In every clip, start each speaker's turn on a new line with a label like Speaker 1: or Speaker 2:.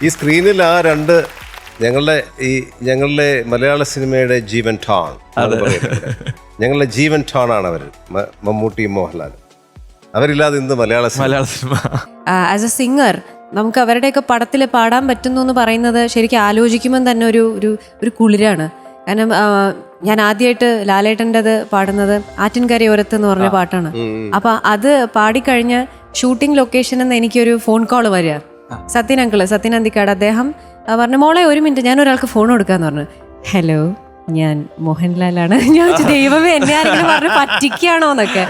Speaker 1: ഈ സ്ക്രീനിൽ ആ രണ്ട് ഞങ്ങളുടെ മലയാള സിനിമയുടെ ജീവൻ ടോൺ, ഞങ്ങളുടെ ജീവൻ ടോൺ ആണ് അവർ, മമ്മൂട്ടിയും മോഹൻലാലും. അവരില്ലാതെ ഇന്ന് മലയാള സിനിമ.
Speaker 2: ആസ് എ സിംഗർ നമുക്ക് അവരുടെയൊക്കെ പടത്തിൽ പാടാൻ പറ്റുന്നു എന്ന് പറയുന്നത് ശരിക്കും ആലോചിക്കുമ്പോൾ തന്നെ ഒരു കുളിരാണ്. കാരണം ഞാൻ ആദ്യമായിട്ട് ലാലേട്ടൻ്റെത് പാടുന്നത് ആറ്റിൻകരയോരത്ത് എന്ന് പറഞ്ഞ പാട്ടാണ്. അപ്പം അത് പാടിക്കഴിഞ്ഞ് ഷൂട്ടിംഗ് ലൊക്കേഷനിൽ നിന്ന് എനിക്കൊരു ഫോൺ കോൾ വരിക. സത്യൻ അന്തിക്കാട് അദ്ദേഹം പറഞ്ഞു, മോളെ ഒരു മിനിറ്റ്, ഞാൻ ഒരാൾക്ക് ഫോൺ കൊടുക്കാന്ന് പറഞ്ഞു. ഹലോ, ഞാൻ മോഹൻലാലാണ്. ഞാൻ ദൈവമേ എന്നെ ആരെങ്കിലും പറഞ്ഞ് പറ്റിക്കുകയാണോ എന്നൊക്കെ.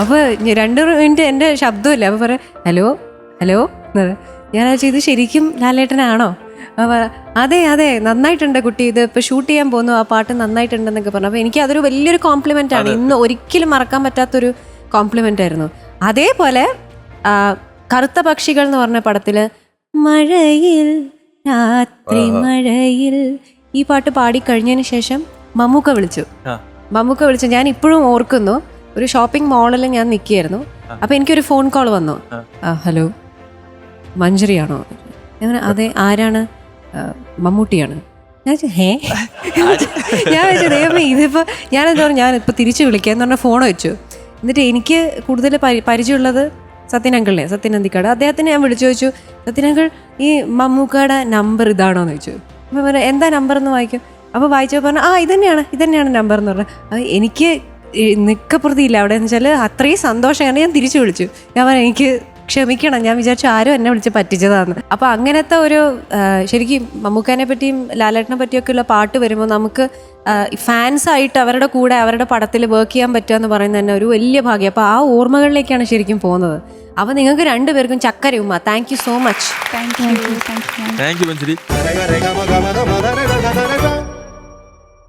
Speaker 2: അപ്പോൾ 2 മിനിറ്റ് എൻ്റെ ശബ്ദമില്ല. അപ്പോൾ പറയാം ഹലോ ഹലോ. ഞാൻ ഇത് ശരിക്കും ലാലേട്ടനാണോ? അതെ നന്നായിട്ടുണ്ട് കുട്ടി, ഇത് ഇപ്പോൾ ഷൂട്ട് ചെയ്യാൻ പോകുന്നു, ആ പാട്ട് നന്നായിട്ടുണ്ടെന്നൊക്കെ പറഞ്ഞു. അപ്പോൾ എനിക്ക് അതൊരു വലിയൊരു കോംപ്ലിമെൻ്റ് ആണ്, ഇന്ന് ഒരിക്കലും മറക്കാൻ പറ്റാത്തൊരു കോംപ്ലിമെൻ്റ് ആയിരുന്നു. അതേപോലെ കറുത്ത പക്ഷികൾ എന്ന് പറഞ്ഞ പടത്തിൽ മഴയിൽ രാത്രി മഴയിൽ ഈ പാട്ട് പാടിക്കഴിഞ്ഞതിന് ശേഷം മമ്മൂക്ക വിളിച്ചു. ഞാൻ ഇപ്പോഴും ഓർക്കുന്നു, ഒരു ഷോപ്പിംഗ് മാളിൽ ഞാൻ നിൽക്കുകയായിരുന്നു. അപ്പോൾ എനിക്കൊരു ഫോൺ കോൾ വന്നു. ഹലോ, മഞ്ജരിയാണോ? ഞാൻ അതെ, ആരാണ്? മമ്മൂട്ടിയാണ്. ഞാൻ വെച്ചു ദൈവമേ ഇതിപ്പോൾ ഞാനെന്താ പറഞ്ഞു, ഞാനിപ്പോൾ തിരിച്ചു വിളിക്കുക എന്ന് പറഞ്ഞാൽ ഫോൺ വെച്ചു. എന്നിട്ട് എനിക്ക് കൂടുതൽ പരിചയമുള്ളത് സത്യൻ അന്തിക്കാട്. അദ്ദേഹത്തിന് ഞാൻ വിളിച്ചു ചോദിച്ചു, സത്യൻ അങ്കിൾ ഈ മമ്മൂക്കയുടെ നമ്പർ ഇതാണോ എന്ന് ചോദിച്ചു. അപ്പോൾ പറഞ്ഞു എന്താ നമ്പർ എന്ന് വായിക്കും. അപ്പോൾ വായിച്ചപ്പോൾ പറഞ്ഞു ഇതന്നെയാണ് നമ്പർ എന്ന് പറഞ്ഞു. എനിക്ക് നിൽക്കപ്പുറത്തില്ല അവിടെ എന്ന് വെച്ചാൽ അത്രയും സന്തോഷമാണ്. ഞാൻ തിരിച്ചു വിളിച്ചു. ഞാൻ പറഞ്ഞു എനിക്ക് ക്ഷമിക്കണം, ഞാൻ വിചാരിച്ചു ആരും എന്നെ വിളിച്ച് പറ്റിച്ചതാന്ന്. അപ്പോൾ അങ്ങനത്തെ ഒരു ശരിക്കും മമ്മൂക്കാനെ പറ്റിയും ലാലേട്ടനെ പറ്റിയൊക്കെയുള്ള പാട്ട് വരുമ്പോൾ നമുക്ക് ഫാൻസായിട്ട് അവരുടെ കൂടെ അവരുടെ പടത്തിൽ വർക്ക് ചെയ്യാൻ പറ്റുക എന്ന് പറയുന്നത് തന്നെ ഒരു വലിയ ഭാഗ്യം. അപ്പോൾ ആ ഓർമ്മകളിലേക്കാണ് ശരിക്കും പോകുന്നത്. അപ്പോൾ നിങ്ങൾക്ക് 2 പേർക്കും ചക്കര ഉമ്മ. Thank you so much.
Speaker 3: Thank you Manjari.